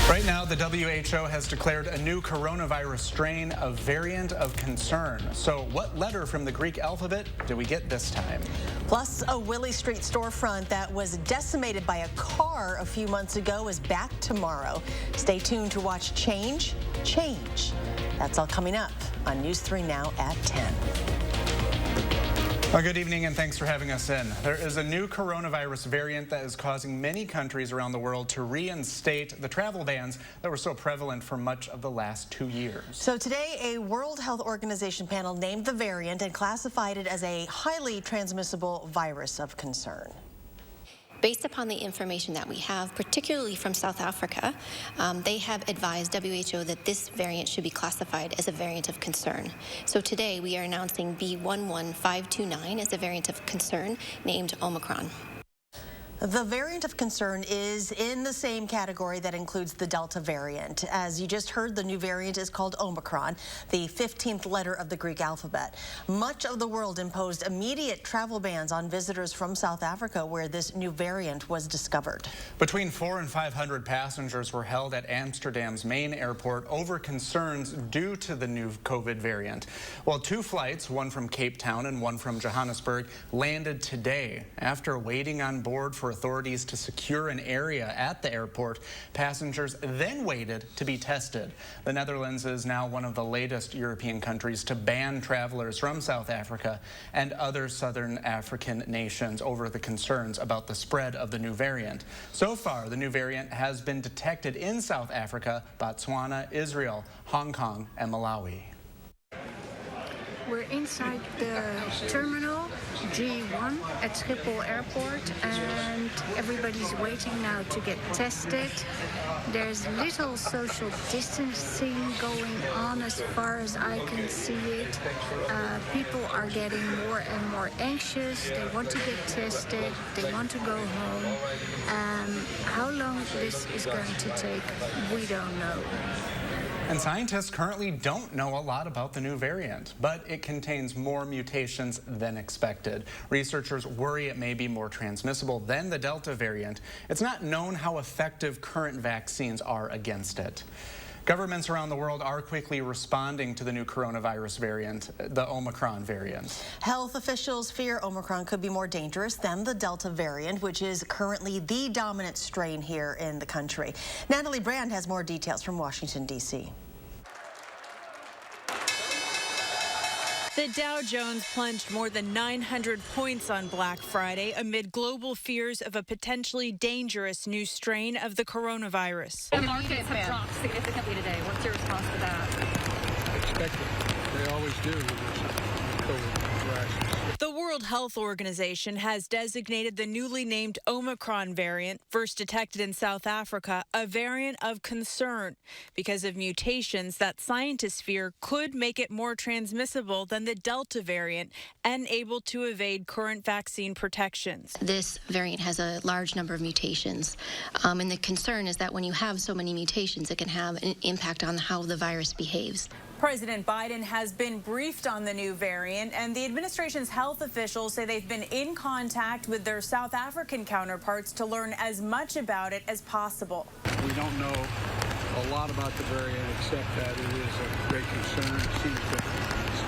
Right now, the WHO has declared a new coronavirus strain a variant of concern. So what letter from the Greek alphabet do we get this time? Plus, a Willie Street storefront that was decimated by a car a few months ago is back tomorrow. Stay tuned to watch Change. That's all coming up on News 3 Now at 10. Well, good evening and thanks for having us in. There is a new coronavirus variant that is causing many countries around the world to reinstate the travel bans that were so prevalent for much of the last 2 years. So today, a World Health Organization panel named the variant and classified it as a highly transmissible virus of concern. Based upon the information that we have, particularly from South Africa, they have advised WHO that this variant should be classified as a variant of concern. So today we are announcing B11529 as a variant of concern named Omicron. The variant of concern is in the same category that includes the Delta variant. As you just heard, the new variant is called Omicron, the 15th letter of the Greek alphabet. Much of the world imposed immediate travel bans on visitors from South Africa, where this new variant was discovered. Between 400 and 500 passengers were held at Amsterdam's main airport over concerns due to the new COVID variant. Well, 2 flights, one from Cape Town and one from Johannesburg, landed today. After waiting on board for authorities to secure an area at the airport, passengers then waited to be tested. The Netherlands is now one of the latest European countries to ban travelers from South Africa and other southern African nations over the concerns about the spread of the new variant. So far, the new variant has been detected in South Africa, Botswana, Israel, Hong Kong, and Malawi. We're inside the terminal G1 at Schiphol Airport, and everybody's waiting now to get tested. There's little social distancing going on as far as I can see it. People are getting more and more anxious. They want to get tested. They want to go home. How long this is going to take, we don't know. And scientists currently don't know a lot about the new variant, but it contains more mutations than expected. Researchers worry it may be more transmissible than the Delta variant. It's not known how effective current vaccines are against it. Governments around the world are quickly responding to the new coronavirus variant, the Omicron variant. Health officials fear Omicron could be more dangerous than the Delta variant, which is currently the dominant strain here in the country. Natalie Brand has more details from Washington, D.C. The Dow Jones plunged more than 900 points on Black Friday amid global fears of a potentially dangerous new strain of the coronavirus. The markets have dropped significantly today. What's your response to that? Expected. They always do with COVID crashes. The World Health Organization has designated the newly named Omicron variant, first detected in South Africa, a variant of concern because of mutations that scientists fear could make it more transmissible than the Delta variant and able to evade current vaccine protections. This variant has a large number of mutations, and the concern is that when you have so many mutations, it can have an impact on how the virus behaves. President Biden has been briefed on the new variant, and the administration's health officials say they've been in contact with their South African counterparts to learn as much about it as possible. We don't know a lot about the variant except that it is a great concern. It seems to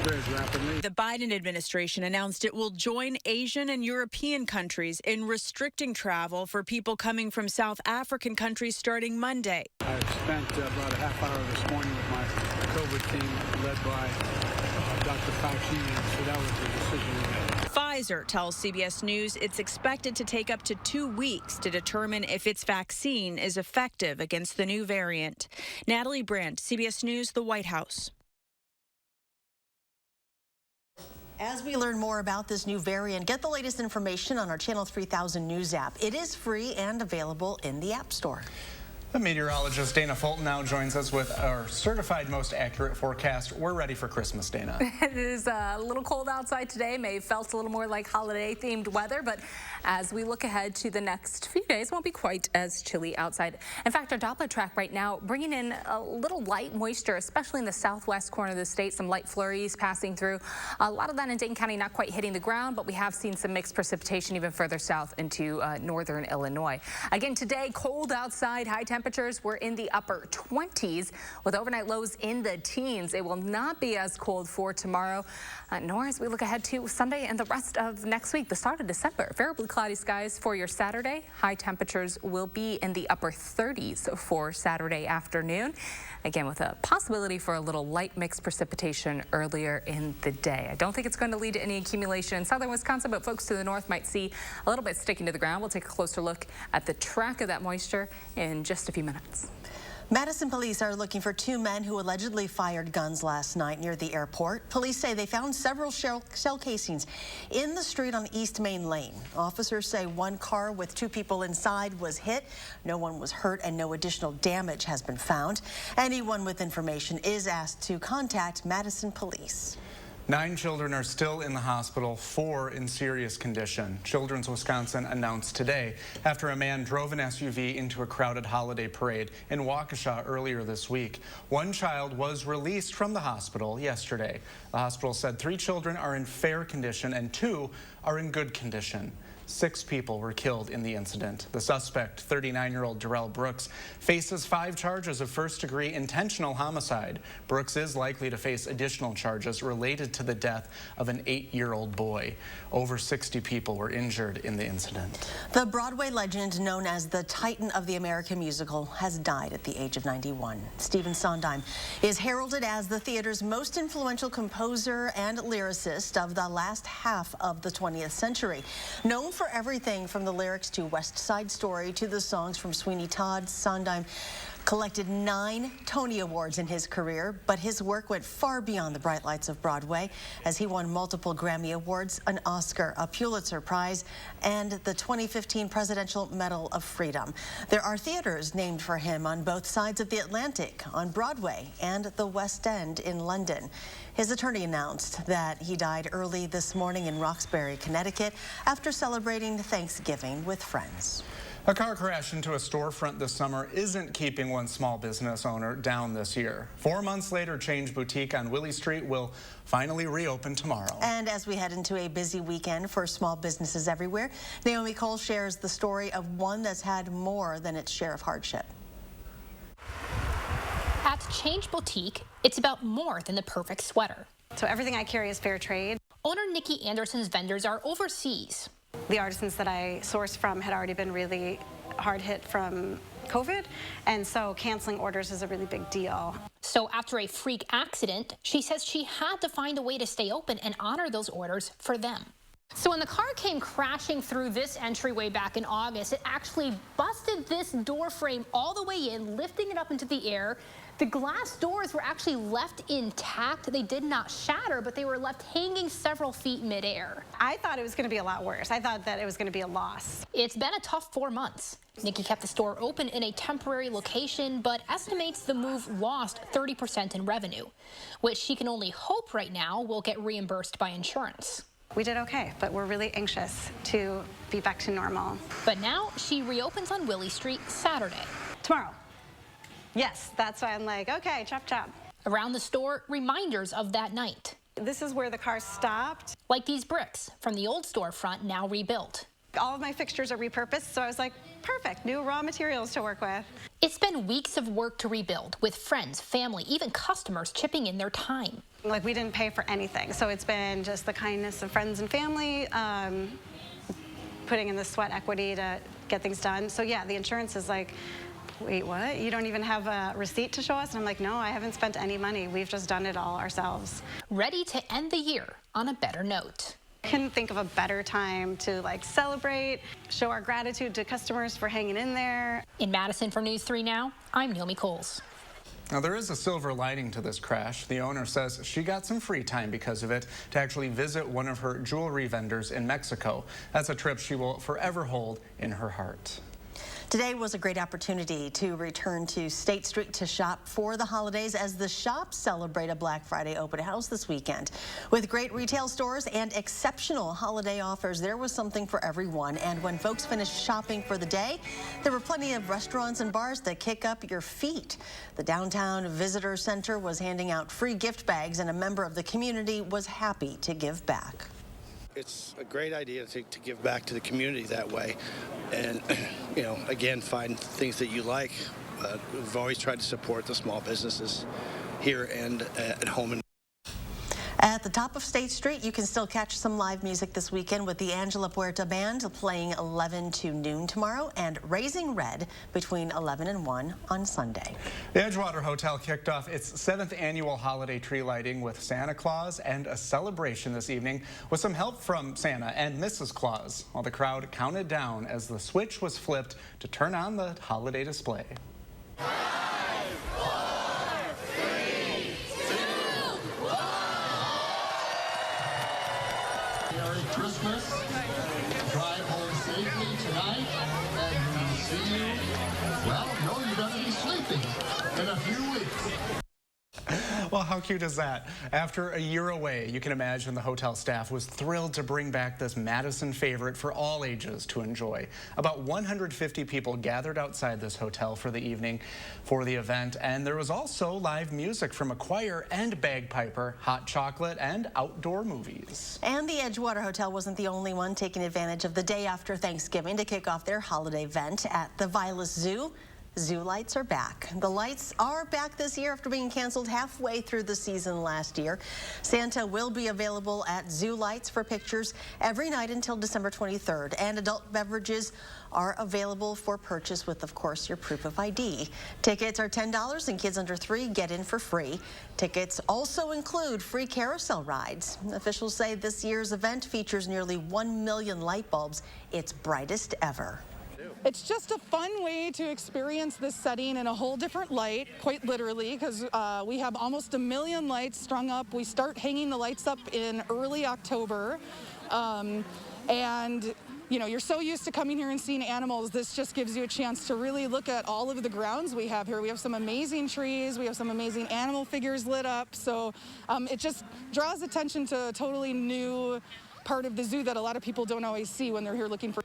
spread rapidly. The Biden administration announced it will join Asian and European countries in restricting travel for people coming from South African countries starting Monday. I spent about a half hour this morning with my COVID team led by Dr. Fauci, and so that was the decision we made. Pfizer tells CBS News it's expected to take up to 2 weeks to determine if its vaccine is effective against the new variant. Natalie Brandt, CBS News, the White House. As we learn more about this new variant, get the latest information on our Channel 3000 News app. It is free and available in the App Store. The meteorologist Dana Fulton now joins us with our certified most accurate forecast. We're ready for Christmas, Dana. It is a little cold outside today. May have felt a little more like holiday-themed weather, but as we look ahead to the next few days, it won't be quite as chilly outside. In fact, our Doppler track right now bringing in a little light moisture, especially in the southwest corner of the state. Some light flurries passing through. A lot of that in Dayton County, not quite hitting the ground, but we have seen some mixed precipitation even further south into northern Illinois. Again, today, cold outside, high temperature. temperatures were in the upper 20s with overnight lows in the teens. It will not be as cold for tomorrow, nor as we look ahead to Sunday and the rest of next week, the start of December. Variably cloudy skies for your Saturday. High temperatures will be in the upper 30s for Saturday afternoon. Again, with a possibility for a little light mixed precipitation earlier in the day. I don't think it's going to lead to any accumulation in southern Wisconsin, but folks to the north might see a little bit sticking to the ground. We'll take a closer look at the track of that moisture in just a few minutes. Madison police are looking for 2 men who allegedly fired guns last night near the airport. Police say they found several shell casings in the street on East Main Lane. Officers say 1 car with 2 people inside was hit. No one was hurt and no additional damage has been found. Anyone with information is asked to contact Madison police. 9 children are still in the hospital, 4 in serious condition. Children's Wisconsin announced today after a man drove an SUV into a crowded holiday parade in Waukesha earlier this week. 1 child was released from the hospital yesterday. The hospital said 3 children are in fair condition and 2 are in good condition. 6 people were killed in the incident. The suspect, 39-year-old Darrell Brooks, faces 5 charges of first-degree intentional homicide. Brooks is likely to face additional charges related to the death of an 8-year-old boy. Over 60 people were injured in the incident. The Broadway legend known as the Titan of the American musical has died at the age of 91. Stephen Sondheim is heralded as the theater's most influential composer and lyricist of the last half of the 20th century. Known for everything from the lyrics to West Side Story to the songs from Sweeney Todd, Sondheim collected 9 Tony Awards in his career, but his work went far beyond the bright lights of Broadway as he won multiple Grammy Awards, an Oscar, a Pulitzer Prize, and the 2015 Presidential Medal of Freedom. There are theaters named for him on both sides of the Atlantic, on Broadway and the West End in London. His attorney announced that he died early this morning in Roxbury, Connecticut, after celebrating Thanksgiving with friends. A car crash into a storefront this summer isn't keeping one small business owner down this year. 4 months later, Change Boutique on Willie Street will finally reopen tomorrow. And as we head into a busy weekend for small businesses everywhere, Naomi Cole shares the story of one that's had more than its share of hardship. At Change Boutique, it's about more than the perfect sweater. So everything I carry is fair trade. Owner Nikki Anderson's vendors are overseas. The artisans that I sourced from had already been really hard hit from COVID, and so canceling orders is a really big deal. So after a freak accident, she says she had to find a way to stay open and honor those orders for them. So when the car came crashing through this entryway back in August, it actually busted this door frame all the way in, lifting it up into the air. The glass doors were actually left intact. They did not shatter, but they were left hanging several feet midair. I thought it was going to be a lot worse. I thought that it was going to be a loss. It's been a tough 4 months. Nikki kept the store open in a temporary location, but estimates the move lost 30% in revenue, which she can only hope right now will get reimbursed by insurance. We did okay, but we're really anxious to be back to normal. But now she reopens on Willie Street Saturday. Tomorrow. Yes, that's why I'm like, okay, chop chop. Around the store, reminders of that night. This is where the car stopped. Like these bricks from the old storefront now rebuilt. All of my fixtures are repurposed, so I was like, perfect, new raw materials to work with. It's been weeks of work to rebuild, with friends, family, even customers chipping in their time. Like, we didn't pay for anything, so it's been just the kindness of friends and family, putting in the sweat equity to get things done. So yeah, the insurance is like, wait, what? You don't even have a receipt to show us? And I'm like, no, I haven't spent any money. We've just done it all ourselves. Ready to end the year on a better note. Couldn't think of a better time to celebrate, show our gratitude to customers for hanging in there. In Madison for News 3 Now, I'm Naomi Coles. Now, there is a silver lining to this crash. The owner says she got some free time because of it to actually visit one of her jewelry vendors in Mexico. That's a trip she will forever hold in her heart. Today was a great opportunity to return to State Street to shop for the holidays as the shops celebrate a Black Friday open house this weekend. With great retail stores and exceptional holiday offers, there was something for everyone. And when folks finished shopping for the day, there were plenty of restaurants and bars that kick up your feet. The downtown visitor center was handing out free gift bags, and a member of the community was happy to give back. it's a great idea to give back to the community that way, and again, find things that you like. We've always tried to support the small businesses here and at home. At the top of State Street, you can still catch some live music this weekend with the Angela Puerta Band playing 11 to noon tomorrow and Raising Red between 11 and 1 on Sunday. The Edgewater Hotel kicked off its 7th annual holiday tree lighting with Santa Claus and a celebration this evening with some help from Santa and Mrs. Claus, while the crowd counted down as the switch was flipped to turn on the holiday display. Merry Christmas. Drive home safely tonight, and we'll see you. Well, no, you're going to be sleeping in a few weeks. Well, how cute is that? After a year away, you can imagine the hotel staff was thrilled to bring back this Madison favorite for all ages to enjoy. About 150 people gathered outside this hotel for the evening for the event, and there was also live music from a choir and bagpiper, hot chocolate, and outdoor movies. And the Edgewater Hotel wasn't the only one taking advantage of the day after Thanksgiving to kick off their holiday event at the Vilas Zoo. Zoo lights are back. The lights are back this year after being canceled halfway through the season last year. Santa will be available at Zoo Lights for pictures every night until December 23rd, and adult beverages are available for purchase with, of course, your proof of ID. Tickets are $10 and kids under 3 get in for free. Tickets also include free carousel rides. Officials say this year's event features nearly 1 million light bulbs, its brightest ever. It's just a fun way to experience this setting in a whole different light, quite literally, because we have almost 1 million lights strung up. We start hanging the lights up in early October. And you're so used to coming here and seeing animals, this just gives you a chance to really look at all of the grounds we have here. We have some amazing trees, we have some amazing animal figures lit up, so it just draws attention to a totally new part of the zoo that a lot of people don't always see when they're here looking for.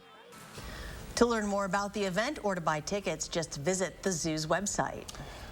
To learn more about the event or to buy tickets, just visit the zoo's website.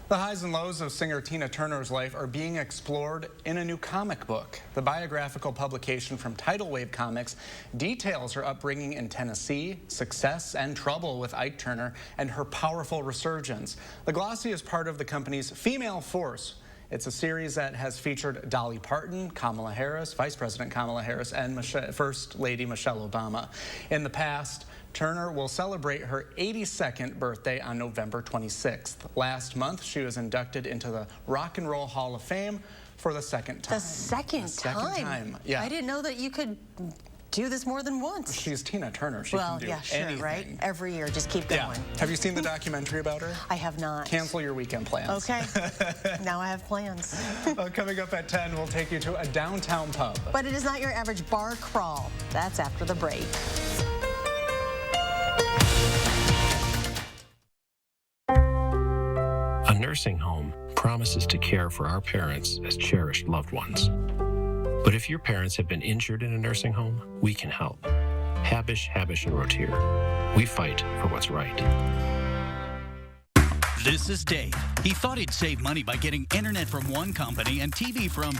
The highs and lows of singer Tina Turner's life are being explored in a new comic book. The biographical publication from Tidal Wave Comics details her upbringing in Tennessee, success and trouble with Ike Turner, and her powerful resurgence. The glossy is part of the company's Female Force. It's a series that has featured Dolly Parton, Kamala Harris, Vice President Kamala Harris, and First Lady Michelle Obama. In the past, Turner will celebrate her 82nd birthday on November 26th. Last month, she was inducted into the Rock and Roll Hall of Fame for the second time. The second time? Yeah. I didn't know that you could do this more than once. She's Tina Turner. She can do anything. Right? Every year, just keep going. Yeah. Have you seen the documentary about her? I have not. Cancel your weekend plans. Okay. Now I have plans. Coming up at 10, we'll take you to a downtown pub. But it is not your average bar crawl. That's after the break. A nursing home promises to care for our parents as cherished loved ones. But if your parents have been injured in a nursing home, we can help. Habish, Habish, and Rotier. We fight for what's right. This is Dave. He thought he'd save money by getting internet from one company and TV from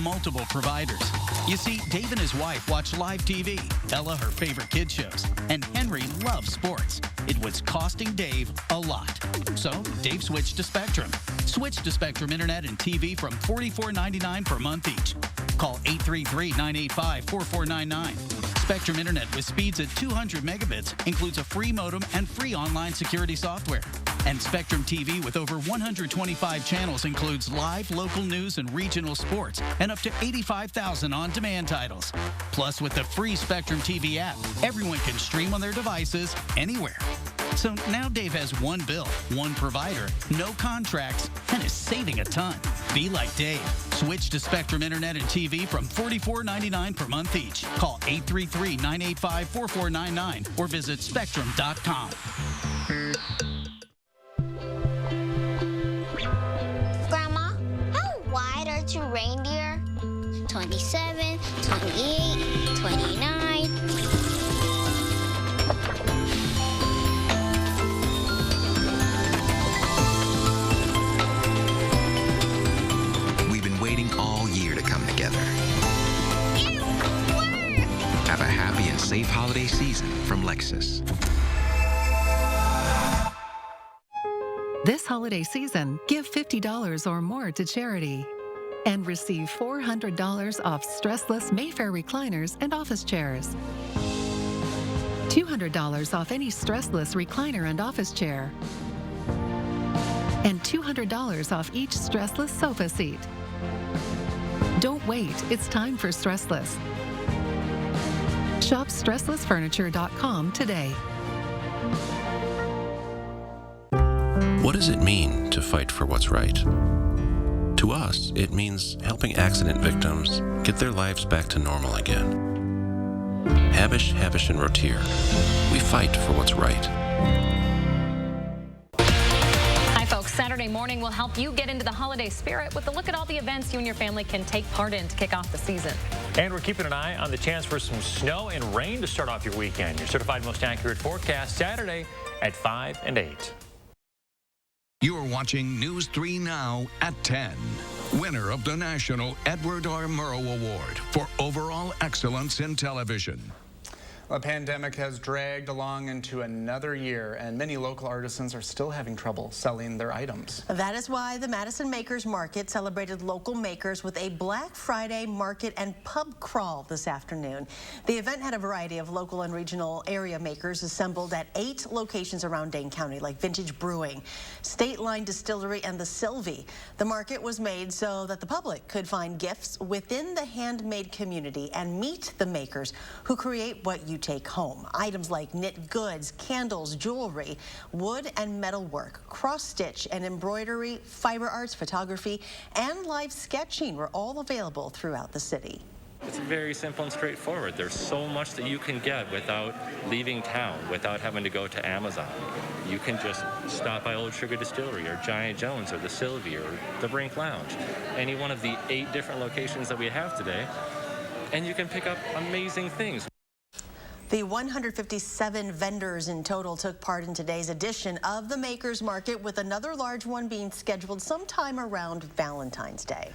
multiple providers. You see, Dave and his wife watch live TV, Ella her favorite kid shows, and Henry loves sports. It was costing Dave a lot. So Dave switched to Spectrum. Switch to Spectrum Internet and TV from $44.99 per month each. Call 833-985-4499. Spectrum Internet with speeds at 200 megabits includes a free modem and free online security software. And Spectrum TV with over 125 channels includes live local news and regional sports and up to 85,000 on-demand titles. Plus, with the free Spectrum TV app, everyone can stream on their devices anywhere. So now Dave has one bill, one provider, no contracts, and is saving a ton. Be like Dave. Switch to Spectrum Internet and TV from $44.99 per month each. Call 833-985-4499 or visit spectrum.com. Grandma, how wide are 2 reindeer? 27, 28, 29. We've been waiting all year to come together. Ew, worms! season from Lexus. This holiday season, give $50 or more to charity and receive $400 off Stressless Mayfair recliners and office chairs. $200 off any Stressless recliner and office chair. And $200 off each Stressless sofa seat. Don't wait, it's time for Stressless. Shop StresslessFurniture.com today. What does it mean to fight for what's right? To us, it means helping accident victims get their lives back to normal again. Habish, and Rotier, we fight for what's right. Hi folks, Saturday morning will help you get into the holiday spirit with a look at all the events you and your family can take part in to kick off the season. And we're keeping an eye on the chance for some snow and rain to start off your weekend. Your certified most accurate forecast Saturday at 5 and 8. You're watching News 3 Now at 10. Winner of the National Edward R. Murrow Award for Overall Excellence in Television. The pandemic has dragged along into another year, and many local artisans are still having trouble selling their items. That is why the Madison Makers Market celebrated local makers with a Black Friday market and pub crawl this afternoon. The event had a variety of local and regional area makers assembled at 8 locations around Dane County, like Vintage Brewing, State Line Distillery, and the Sylvie. The market was made so that the public could find gifts within the handmade community and meet the makers who create what you take home. Items like knit goods, candles, jewelry, wood and metal work, cross-stitch and embroidery, fiber arts, photography, and live sketching were all available throughout the city. It's very simple and straightforward. There's so much that you can get without leaving town, without having to go to Amazon. You can just stop by Old Sugar Distillery or Giant Jones or the Sylvie or the Brink Lounge, any one of the 8 different locations that we have today, and you can pick up amazing things. The 157 vendors in total took part in today's edition of the Makers Market, with another large one being scheduled sometime around Valentine's Day.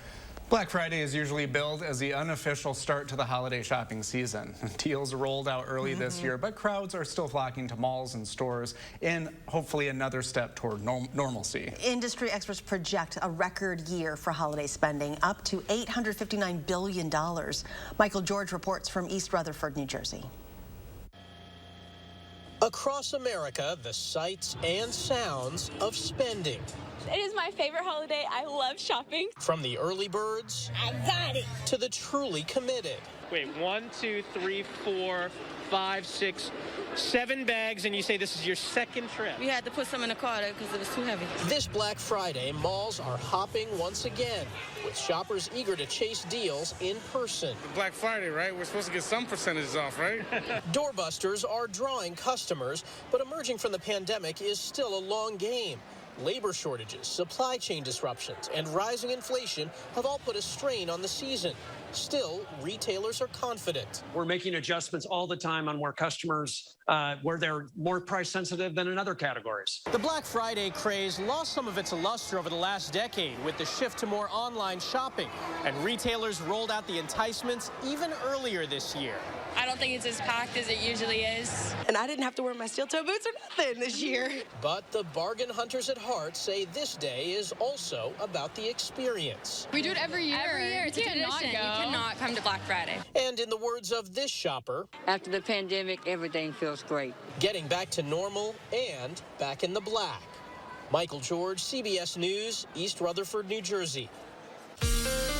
Black Friday is usually billed as the unofficial start to the holiday shopping season. Deals rolled out early this year, but crowds are still flocking to malls and stores in hopefully another step toward normalcy. Industry experts project a record year for holiday spending, up to $859 billion. Michael George reports from East Rutherford, New Jersey. Across America, the sights and sounds of spending. It is my favorite holiday. I love shopping. From the early birds to the truly committed. Wait, 1, 2, 3, 4, 5, 6, 7 bags, and you say this is your second trip. We had to put some in the car because it was too heavy. This Black Friday, malls are hopping once again, with shoppers eager to chase deals in person. Black Friday, right? We're supposed to get some percentages off, right? Doorbusters are drawing customers, but emerging from the pandemic is still a long game. Labor shortages, supply chain disruptions, and rising inflation have all put a strain on the season. Still, retailers are confident. We're making adjustments all the time on where customers, where they're more price sensitive than in other categories. The Black Friday craze lost some of its luster over the last decade with the shift to more online shopping, and retailers rolled out the enticements even earlier this year. I don't think it's as packed as it usually is. And I didn't have to wear my steel-toe boots or nothing this year. But the bargain hunters at heart say this day is also about the experience. We do it every year. Every year. It's a tradition. You cannot come to Black Friday. And in the words of this shopper, after the pandemic, everything feels great. Getting back to normal and back in the black. Michael George, CBS News, East Rutherford, New Jersey.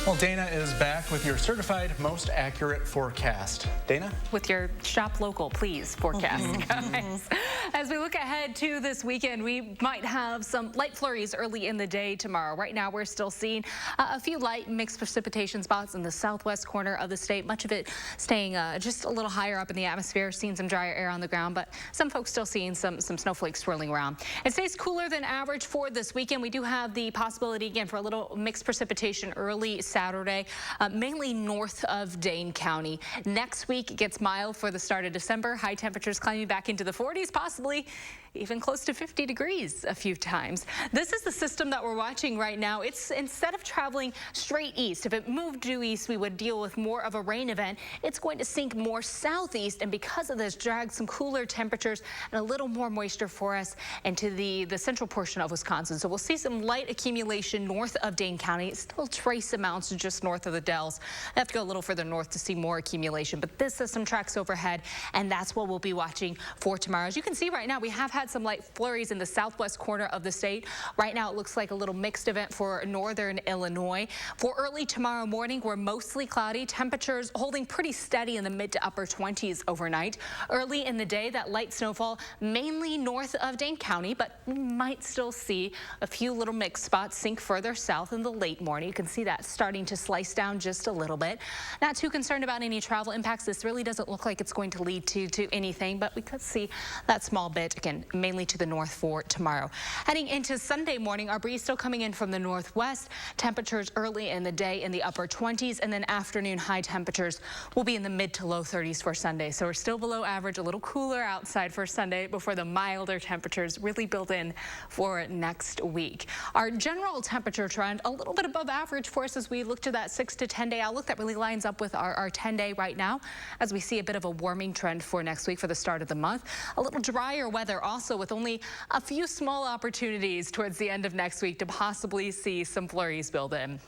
Well, Dana is back with your certified most accurate forecast. Dana? With your shop local, please, forecast, guys. As we look ahead to this weekend, we might have some light flurries early in the day tomorrow. Right now, we're still seeing a few light mixed precipitation spots in the southwest corner of the state. Much of it staying just a little higher up in the atmosphere, seeing some drier air on the ground, but some folks still seeing some snowflakes swirling around. It stays cooler than average for this weekend. We do have the possibility, again, for a little mixed precipitation early Saturday, mainly north of Dane County. Next week, it gets mild for the start of December. High temperatures climbing back into the 40s, possibly even close to 50 degrees a few times. This is the system that we're watching right now. It's instead of traveling straight east, if it moved due east, we would deal with more of a rain event. It's going to sink more southeast, and because of this, drag some cooler temperatures and a little more moisture for us into the central portion of Wisconsin. So we'll see some light accumulation north of Dane County. Still trace amounts just north of the Dells. I have to go a little further north to see more accumulation, but this system tracks overhead, and that's what we'll be watching for tomorrow. As you can see right now, we have had some light flurries in the southwest corner of the state. Right now, it looks like a little mixed event for northern Illinois. For early tomorrow morning, we're mostly cloudy. Temperatures holding pretty steady in the mid to upper 20s overnight. Early in the day, that light snowfall mainly north of Dane County, but we might still see a few little mixed spots sink further south in the late morning. You can see that starting to slice down just a little bit. Not too concerned about any travel impacts. This really doesn't look like it's going to lead to anything, but we could see that small bit, again, mainly to the north for tomorrow. Heading into Sunday morning, our breeze still coming in from the northwest. Temperatures early in the day in the upper 20s, and then afternoon high temperatures will be in the mid to low 30s for Sunday. So we're still below average, a little cooler outside for Sunday before the milder temperatures really build in for next week. Our general temperature trend a little bit above average for us as we look to that 6 to 10 day outlook. That really lines up with our 10 day right now, as we see a bit of a warming trend for next week for the start of the month. A little drier weather also, with only a few small opportunities towards the end of next week to possibly see some flurries build in.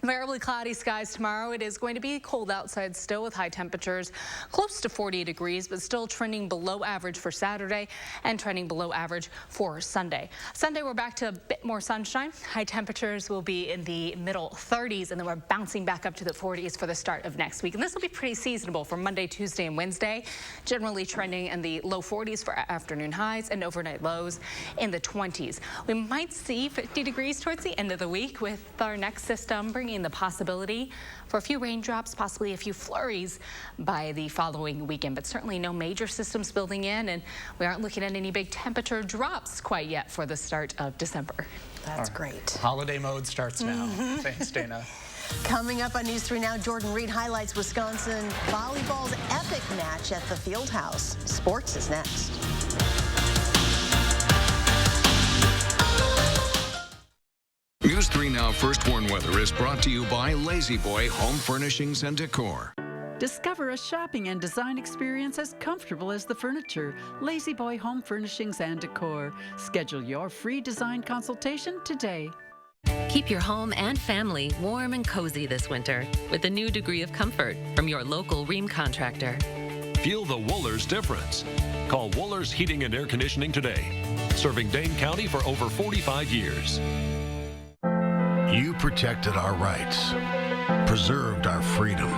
Variably cloudy skies tomorrow. It is going to be cold outside still, with high temperatures close to 40 degrees, but still trending below average for Saturday and trending below average for Sunday. Sunday, we're back to a bit more sunshine. High temperatures will be in the middle 30s, and then we're bouncing back up to the 40s for the start of next week. And this will be pretty seasonable for Monday, Tuesday, and Wednesday, generally trending in the low 40s for afternoon highs and overnight lows in the 20s. We might see 50 degrees towards the end of the week, with our next system bringing the possibility for a few raindrops, possibly a few flurries by the following weekend, but certainly no major systems building in, and we aren't looking at any big temperature drops quite yet for the start of December. That's great. Holiday mode starts now. Thanks, Dana. Coming up on News 3 Now, Jordan Reed highlights Wisconsin volleyball's epic match at the Fieldhouse. Sports is next. News 3 Now First Warn Weather is brought to you by Lazy Boy Home Furnishings and Decor. Discover a shopping and design experience as comfortable as the furniture. Lazy Boy Home Furnishings and Decor. Schedule your free design consultation today. Keep your home and family warm and cozy this winter with a new degree of comfort from your local Rheem contractor. Feel the Wohlers difference. Call Wohlers Heating and Air Conditioning today. Serving Dane County for over 45 years. You protected our rights, preserved our freedom.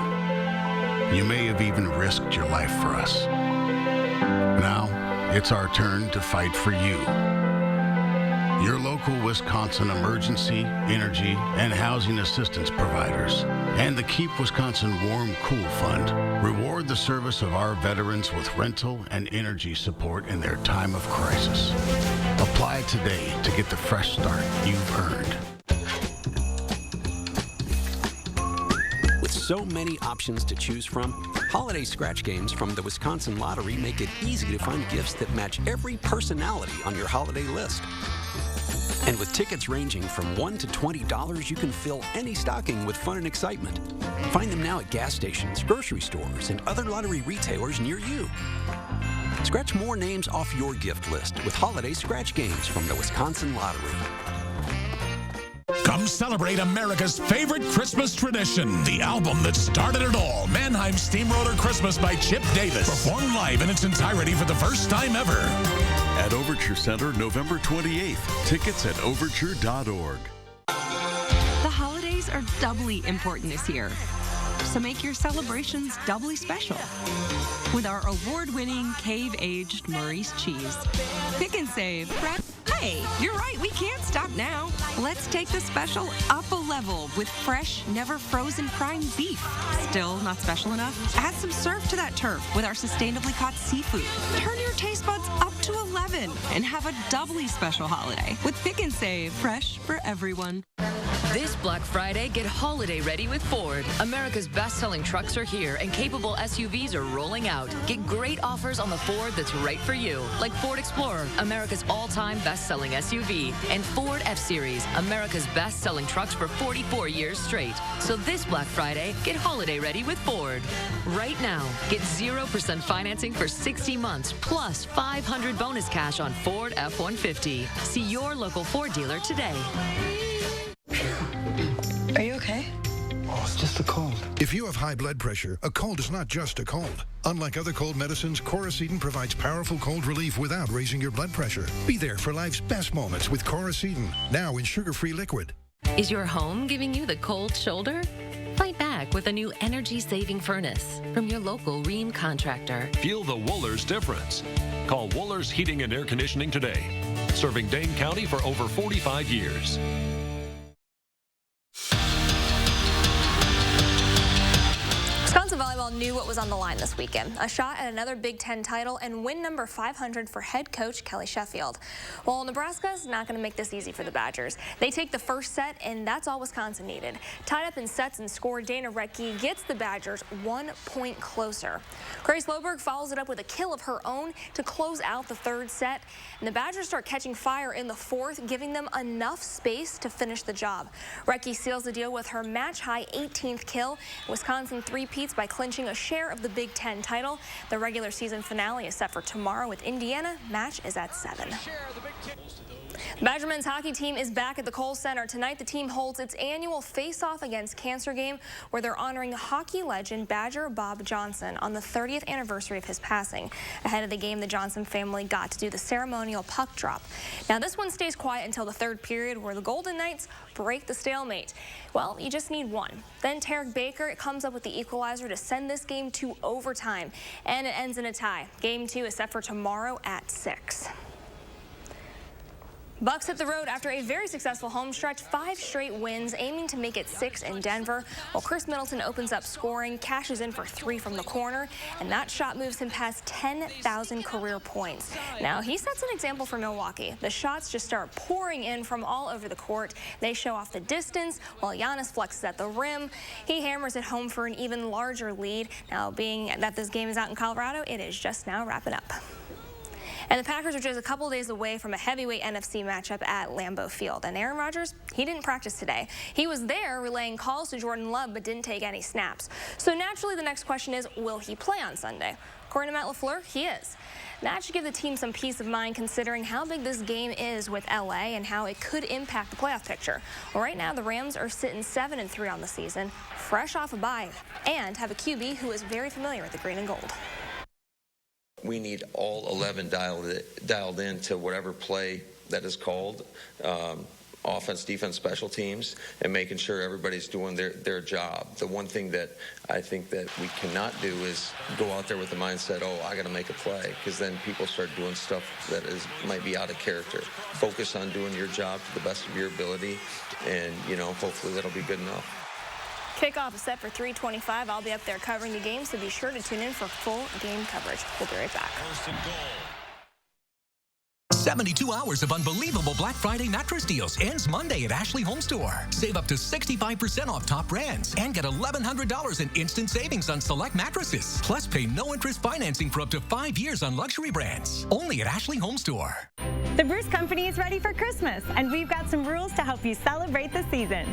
You may have even risked your life for us. Now, it's our turn to fight for you. Your local Wisconsin emergency, energy, and housing assistance providers, and the Keep Wisconsin Warm Cool Fund reward the service of our veterans with rental and energy support in their time of crisis. Apply today to get the fresh start you've earned. With so many options to choose from, holiday scratch games from the Wisconsin Lottery make it easy to find gifts that match every personality on your holiday list. And with tickets ranging from $1 to $20, you can fill any stocking with fun and excitement. Find them now at gas stations, grocery stores, and other lottery retailers near you. Scratch more names off your gift list with holiday scratch games from the Wisconsin Lottery. Come celebrate America's favorite Christmas tradition, the album that started it all, Mannheim Steamroller Christmas by Chip Davis, performed live in its entirety for the first time ever. At Overture Center, November 28th. Tickets at overture.org. The holidays are doubly important this year, so make your celebrations doubly special with our award-winning cave-aged Maurice cheese. Pick and save. Hey, you're right, we can't stop now. Let's take the special up a level with fresh, never frozen prime beef. Still not special enough? Add some surf to that turf with our sustainably caught seafood. Turn your taste buds up to 11 and have a doubly special holiday with Pick and Save, fresh for everyone. This Black Friday, get holiday ready with Ford. America's best-selling trucks are here and capable SUVs are rolling out. Get great offers on the Ford that's right for you, like Ford Explorer, America's all-time best-selling SUV, and Ford F-Series, America's best-selling trucks for 44 years straight. So this Black Friday, get holiday ready with Ford. Right now, get 0% financing for 60 months, plus $500 bonus cash on Ford F-150. See your local Ford dealer today. Are you okay? Oh, it's just a cold. If you have high blood pressure, a cold is not just a cold. Unlike other cold medicines, Coracetin provides powerful cold relief without raising your blood pressure. Be there for life's best moments with Coracetin, now in sugar-free liquid. Is your home giving you the cold shoulder? Fight back with a new energy-saving furnace from your local Rheem contractor. Feel the Wohlers difference. Call Wohlers Heating and Air Conditioning today. Serving Dane County for over 45 years. Wisconsin volleyball knew what was on the line this weekend. A shot at another Big Ten title and win number 500 for head coach Kelly Sheffield. Well, Nebraska's not going to make this easy for the Badgers. They take the first set, and that's all Wisconsin needed. Tied up in sets and score, Dana Rettke gets the Badgers 1 point closer. Grace Loberg follows it up with a kill of her own to close out the third set, and the Badgers start catching fire in the fourth, giving them enough space to finish the job. Rettke seals the deal with her match-high 18th kill. Wisconsin three-peats by clinching a share of the Big Ten title. The regular season finale is set for tomorrow with Indiana. Match is at 7. The Badger men's hockey team is back at the Kohl Center. Tonight, the team holds its annual face-off against cancer game, where they're honoring hockey legend Badger Bob Johnson on the 30th anniversary of his passing. Ahead of the game, the Johnson family got to do the ceremonial puck drop. Now, this one stays quiet until the third period, where the Golden Knights break the stalemate. Well, you just need one. Then Tarek Baker comes up with the equalizer to send this game to overtime, and it ends in a tie. Game 2 is set for tomorrow at 6. Bucks hit the road after a very successful home stretch, 5 straight wins, aiming to make it 6 in Denver. While Chris Middleton opens up scoring, cashes in for 3 from the corner, and that shot moves him past 10,000 career points. Now, he sets an example for Milwaukee. The shots just start pouring in from all over the court. They show off the distance, while Giannis flexes at the rim. He hammers it home for an even larger lead. Now, being that this game is out in Colorado, it is just now wrapping up. And the Packers are just a couple days away from a heavyweight NFC matchup at Lambeau Field. And Aaron Rodgers, he didn't practice today. He was there relaying calls to Jordan Love, but didn't take any snaps. So naturally, the next question is, will he play on Sunday? According to Matt LaFleur, he is. That should give the team some peace of mind, considering how big this game is with LA and how it could impact the playoff picture. Well, right now, the Rams are sitting 7-3 on the season, fresh off a bye, and have a QB who is very familiar with the green and gold. We need all 11 dialed in to whatever play that is called, offense, defense, special teams, and making sure everybody's doing their job. The one thing that I think that we cannot do is go out there with the mindset, oh, I got to make a play, because then people start doing stuff that might be out of character. Focus on doing your job to the best of your ability, and, hopefully that'll be good enough. Kickoff is set for 3:25. I'll be up there covering the game, so be sure to tune in for full game coverage. We'll be right back. 72 hours of unbelievable Black Friday mattress deals ends Monday at Ashley Home Store. Save up to 65% off top brands and get $1,100 in instant savings on select mattresses. Plus, pay no interest financing for up to 5 years on luxury brands. Only at Ashley Home Store. The Bruce Company is ready for Christmas, and we've got some rules to help you celebrate the season.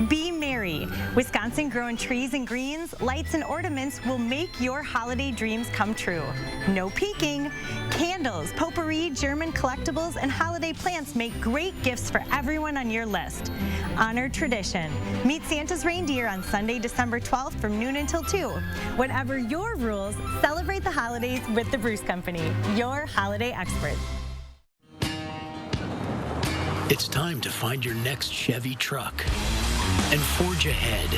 Be merry. Wisconsin-grown trees and greens, lights and ornaments will make your holiday dreams come true. No peeking. Candles, potpourri, German collectibles, and holiday plants make great gifts for everyone on your list. Honor tradition. Meet Santa's reindeer on Sunday, December 12th from noon until 2. Whatever your rules, celebrate the holidays with the Bruce Company, your holiday experts. It's time to find your next Chevy truck and forge ahead.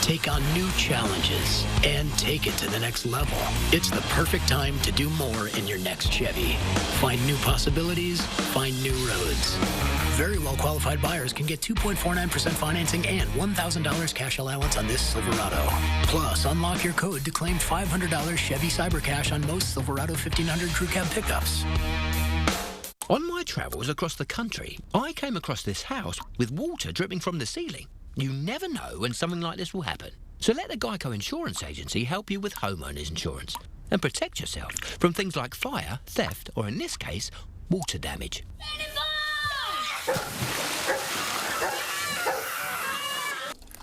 Take on new challenges and take it to the next level. It's the perfect time to do more in your next Chevy. Find new possibilities, find new roads. Very well qualified buyers can get 2.49% financing and $1,000 cash allowance on this Silverado. Plus, unlock your code to claim $500 Chevy Cyber Cash on most Silverado 1500 Crew Cab pickups. On my travels across the country, I came across this house with water dripping from the ceiling. You never know when something like this will happen. So let the Geico Insurance Agency help you with homeowners insurance and protect yourself from things like fire, theft, or in this case, water damage.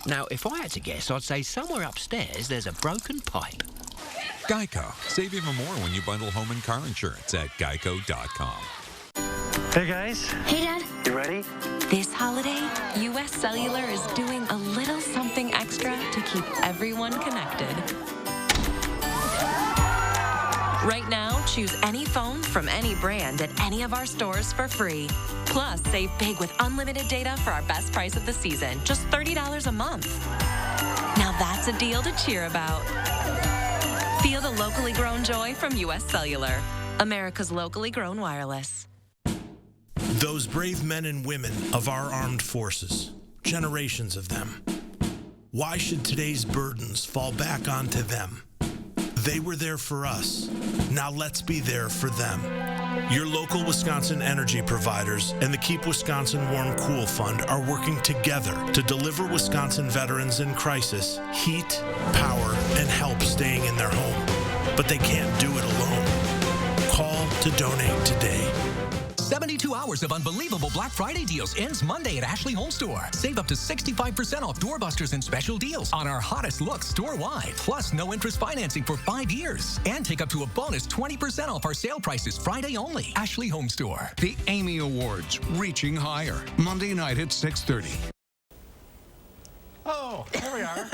Now, if I had to guess, I'd say somewhere upstairs there's a broken pipe. Geico. Save even more when you bundle home and car insurance at geico.com. Hey guys. Hey Dad. You ready? This holiday, US Cellular is doing a little something extra to keep everyone connected. Right now, choose any phone from any brand at any of our stores for free. Plus, save big with unlimited data for our best price of the season, just $30 a month. Now that's a deal to cheer about. Feel the locally grown joy from US Cellular, America's locally grown wireless. Those brave men and women of our armed forces, generations of them. Why should today's burdens fall back onto them? They were there for us. Now let's be there for them. Your local Wisconsin energy providers and the Keep Wisconsin Warm Cool Fund are working together to deliver Wisconsin veterans in crisis heat, power, and help staying in their home. But they can't do it alone. Call to donate today. 72 hours of unbelievable Black Friday deals ends Monday at Ashley Home Store. Save up to 65% off doorbusters and special deals on our hottest looks store-wide. Plus, no interest financing for 5 years. And take up to a bonus 20% off our sale prices Friday only. Ashley Home Store. The Amy Awards, reaching higher. Monday night at 6:30. Oh, there we are.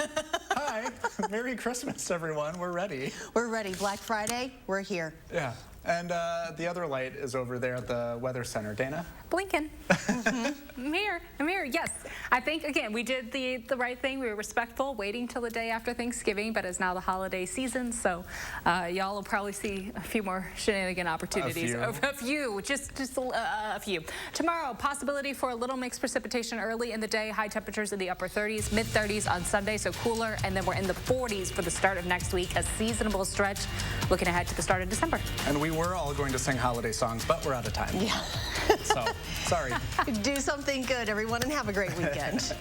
Hi. Merry Christmas, everyone. We're ready. We're ready. Black Friday, we're here. Yeah. And the other light is over there at the Weather Center. Dana? Blinking. I'm here. Yes. I think, again, we did the right thing. We were respectful, waiting till the day after Thanksgiving, but it's now the holiday season, so y'all will probably see a few more shenanigan opportunities. A few. Just a few. Tomorrow, possibility for a little mixed precipitation early in the day. High temperatures in the upper 30s, mid-30s on Sunday, so cooler, and then we're in the 40s for the start of next week. A seasonable stretch looking ahead to the start of December. And we were all going to sing holiday songs, but we're out of time. Yeah. So, sorry. Do something good, everyone, and have a great weekend.